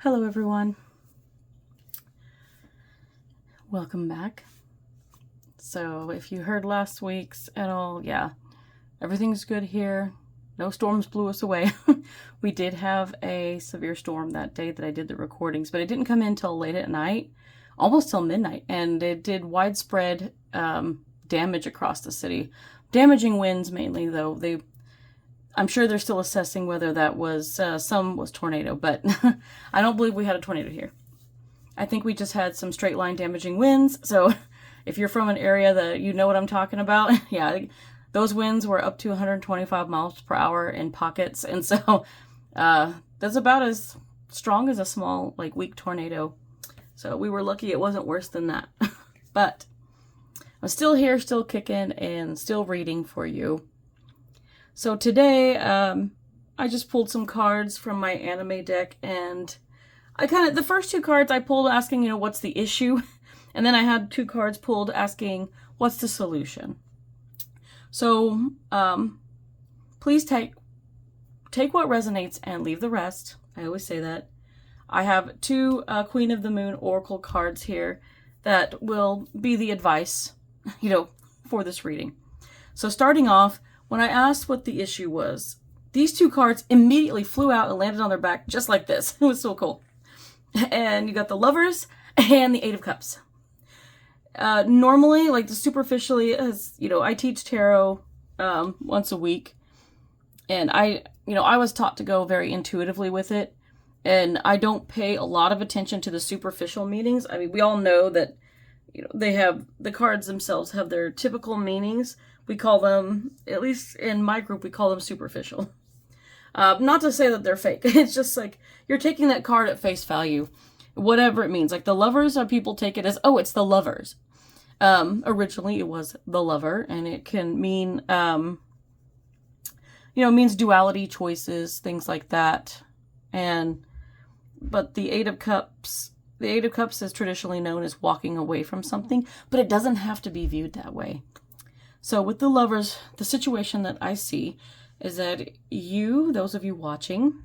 Hello everyone. Welcome back. So if you heard last week's at all, yeah, everything's good here. No storms blew us away. We did have a severe storm that day that I did the recordings, but it didn't come in till late at night, almost till midnight, and it did widespread damage across the city. Damaging winds mainly, though. I'm sure they're still assessing whether that was, some was tornado, but I don't believe we had a tornado here. I think we just had some straight line damaging winds. So if you're from an area that you know what I'm talking about, yeah, those winds were up to 125 miles per hour in pockets. And so that's about as strong as a small, weak tornado. So we were lucky it wasn't worse than that. But I'm still here, still kicking, and still reading for you. So today, I just pulled some cards from my anime deck, and the first two cards I pulled asking, what's the issue? And then I had two cards pulled asking, what's the solution? So, please take what resonates and leave the rest. I always say that. I have two Queen of the Moon Oracle cards here that will be the advice, for this reading. So starting off, when I asked what the issue was, these two cards immediately flew out and landed on their back just like this. It was so cool. And you got the Lovers and the Eight of Cups. Normally, superficially, as I teach tarot once a week, and I was taught to go very intuitively with it, and I don't pay a lot of attention to the superficial meanings. I mean, we all know that they have, the cards themselves have their typical meanings. We call them, at least in my group, we call them superficial. Not to say that they're fake. It's just you're taking that card at face value, whatever it means. The Lovers, people take it as, oh, it's the Lovers. Originally it was the Lover, and it can mean, means duality, choices, things like that. But the Eight of Cups is traditionally known as walking away from something, but it doesn't have to be viewed that way. So with the Lovers, the situation that I see is that you, those of you watching,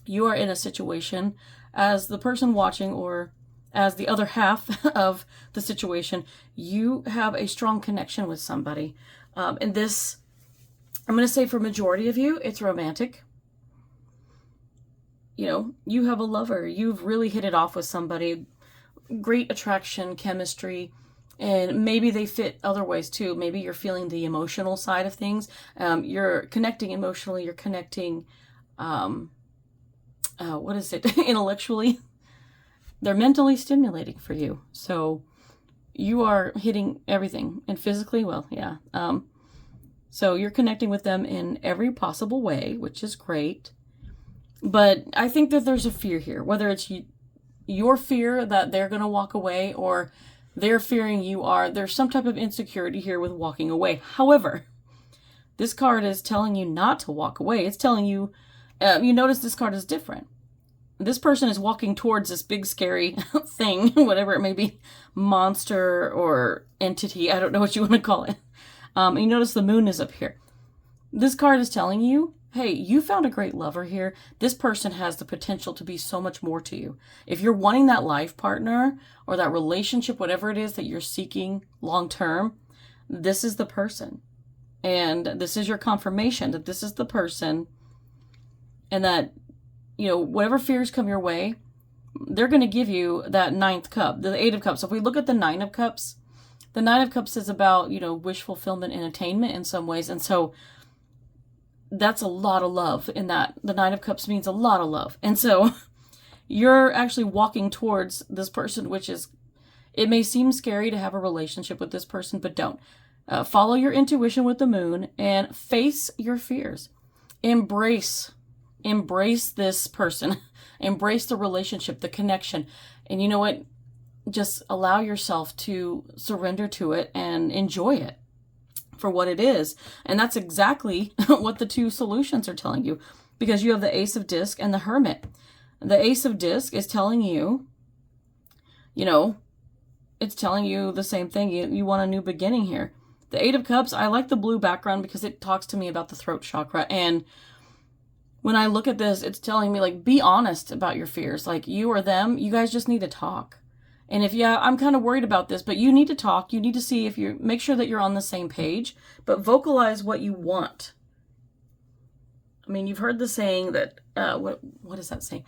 you are in a situation as the person watching, or as the other half of the situation, you have a strong connection with somebody. And this, I'm going to say for majority of you, it's romantic. You have a lover. You've really hit it off with somebody. Great attraction, chemistry. And maybe they fit other ways too. Maybe you're feeling the emotional side of things. You're connecting emotionally. You're connecting, intellectually. They're mentally stimulating for you. So you are hitting everything. And physically, well, yeah. So you're connecting with them in every possible way, which is great. But I think that there's a fear here. Whether it's your fear that they're going to walk away, or they're fearing you are. There's some type of insecurity here with walking away. However, this card is telling you not to walk away. It's telling you, you notice this card is different. This person is walking towards this big scary thing, whatever it may be, monster or entity. I don't know what you want to call it. And you notice the moon is up here. This card is telling you, hey, you found a great lover here. This person has the potential to be so much more to you. If you're wanting that life partner or that relationship, whatever it is that you're seeking long term, this is the person. And this is your confirmation that this is the person, and that, whatever fears come your way, they're going to give you that ninth cup, the Eight of Cups. So if we look at the Nine of Cups, the Nine of Cups is about, wish fulfillment and attainment in some ways. And so that's a lot of love in that. The Nine of Cups means a lot of love. And so you're actually walking towards this person, which is, it may seem scary to have a relationship with this person, but don't. Follow your intuition with the moon and face your fears. Embrace this person. Embrace the relationship, the connection. And you know what? Just allow yourself to surrender to it and enjoy it for what it is. And that's exactly what the two solutions are telling you, because you have the Ace of Disc and the Hermit. The Ace of Disc is telling you, it's telling you the same thing. You want a new beginning here. The Eight of Cups, I like the blue background because it talks to me about the throat chakra. And when I look at this, it's telling me, like, be honest about your fears. Like, you or them, you guys just need to talk. And if, yeah, I'm kind of worried about this, but you need to talk. You need to see if you make sure that you're on the same page, but vocalize what you want. I mean, you've heard the saying that, what is that saying?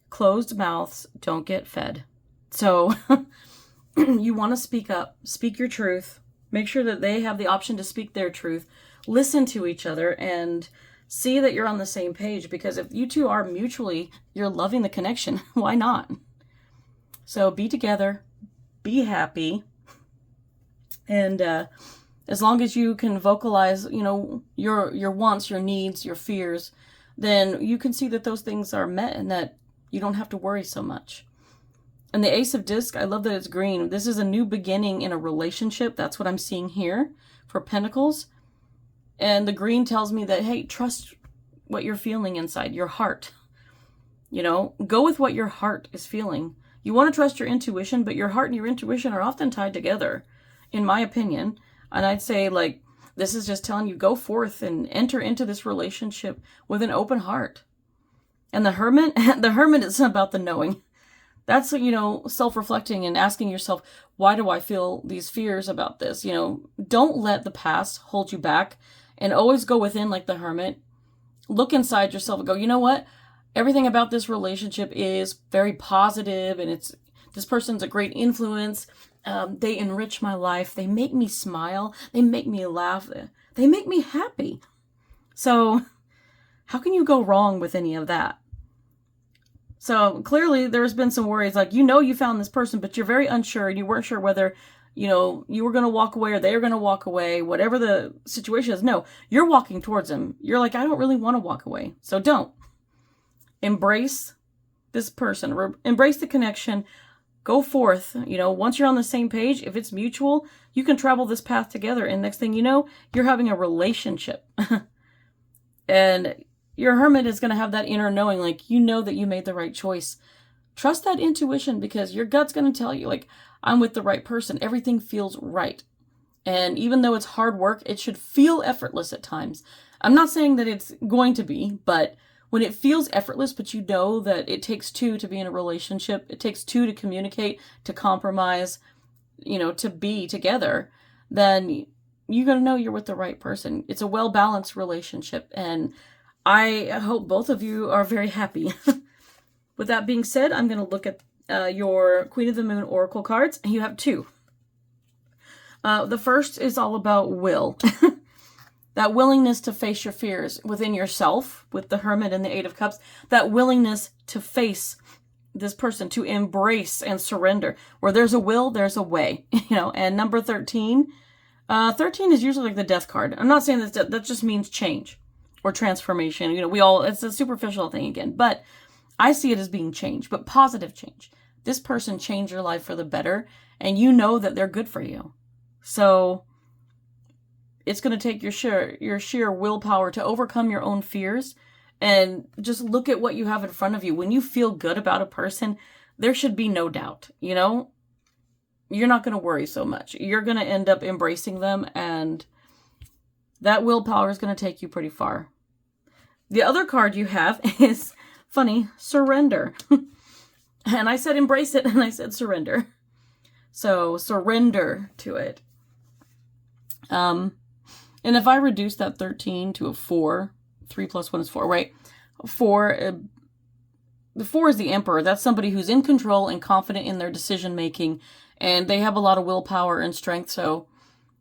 Closed mouths don't get fed. So you want to speak up, speak your truth, make sure that they have the option to speak their truth, listen to each other, and see that you're on the same page, because if you two are mutually, you're loving the connection, why not? So be together, be happy, and as long as you can vocalize, you know, your wants, your needs, your fears, then you can see that those things are met and that you don't have to worry so much. And the Ace of Disc, I love that it's green. This is a new beginning in a relationship. That's what I'm seeing here for Pentacles. And the green tells me that, hey, trust what you're feeling inside, your heart. You know, go with what your heart is feeling. You want to trust your intuition, but your heart and your intuition are often tied together, in my opinion. And I'd say, like, this is just telling you, go forth and enter into this relationship with an open heart. And the Hermit, the Hermit is about the knowing. That's, you know, self-reflecting and asking yourself, why do I feel these fears about this? You know, don't let the past hold you back, and always go within like the Hermit. Look inside yourself and go, you know what? Everything about this relationship is very positive, and this person's a great influence. They enrich my life. They make me smile. They make me laugh. They make me happy. So how can you go wrong with any of that? So clearly there's been some worries, like, you know, you found this person, but you're very unsure, and you weren't sure whether, you know, you were going to walk away or they were going to walk away, whatever the situation is. No, you're walking towards them. You're like, I don't really want to walk away. So don't. Embrace this person. Embrace the connection. Go forth. You know, once you're on the same page, if it's mutual, you can travel this path together. And next thing you know, you're having a relationship. And your Hermit is going to have that inner knowing, like, you know that you made the right choice. Trust that intuition, because your gut's going to tell you, like, I'm with the right person. Everything feels right. And even though it's hard work, it should feel effortless at times. I'm not saying that it's going to be, but when it feels effortless, but you know that it takes two to be in a relationship, it takes two to communicate, to compromise, you know, to be together, then you're going to know you're with the right person. It's a well-balanced relationship, and I hope both of you are very happy. With that being said, I'm going to look at your Queen of the Moon Oracle cards. You have two. The first is all about will. That willingness to face your fears within yourself, with the Hermit and the Eight of Cups. That willingness to face this person, to embrace and surrender. Where there's a will, there's a way. You know, and number 13. 13 is usually like the death card. I'm not saying that just means change or transformation. You know, it's a superficial thing again. But I see it as being change, but positive change. This person changed your life for the better, and you know that they're good for you. So it's going to take your sheer willpower to overcome your own fears, and just look at what you have in front of you. When you feel good about a person, there should be no doubt, you know? You're not going to worry so much. You're going to end up embracing them, and that willpower is going to take you pretty far. The other card you have is, funny, surrender. And I said embrace it, and I said surrender. So surrender to it. And if I reduce that 13 to a 4, 3 plus 1 is 4, right? 4, the 4 is the Emperor. That's somebody who's in control and confident in their decision making, and they have a lot of willpower and strength. So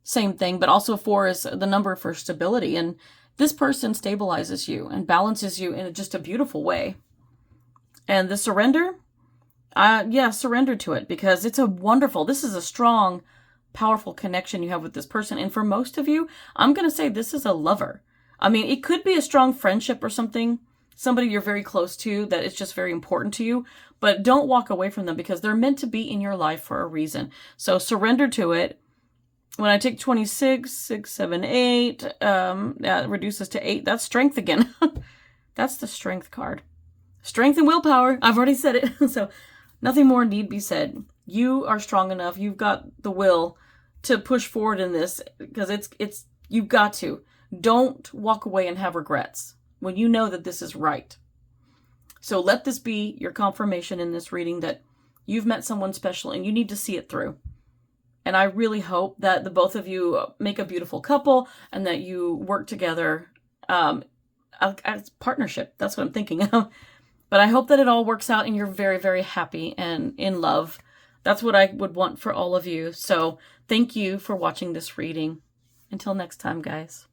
same thing, but also 4 is the number for stability, and this person stabilizes you and balances you in just a beautiful way. And the surrender, surrender to it, because it's this is a strong, powerful connection you have with this person. And for most of you, I'm going to say this is a lover. I mean, it could be a strong friendship or something, somebody you're very close to that is just very important to you, but don't walk away from them, because they're meant to be in your life for a reason. So surrender to it. When I take 26, 6, 7, 8, that reduces to 8. That's strength again. That's the strength card. Strength and willpower. I've already said it. So nothing more need be said. You are strong enough. You've got the will to push forward in this, because you've got to. Don't walk away and have regrets. when you know that this is right. So let this be your confirmation in this reading that you've met someone special and you need to see it through. And I really hope that the both of you make a beautiful couple and that you work together as partnership. That's what I'm thinking of. But I hope that it all works out and you're very, very happy and in love. That's what I would want for all of you. So thank you for watching this reading. Until next time, guys.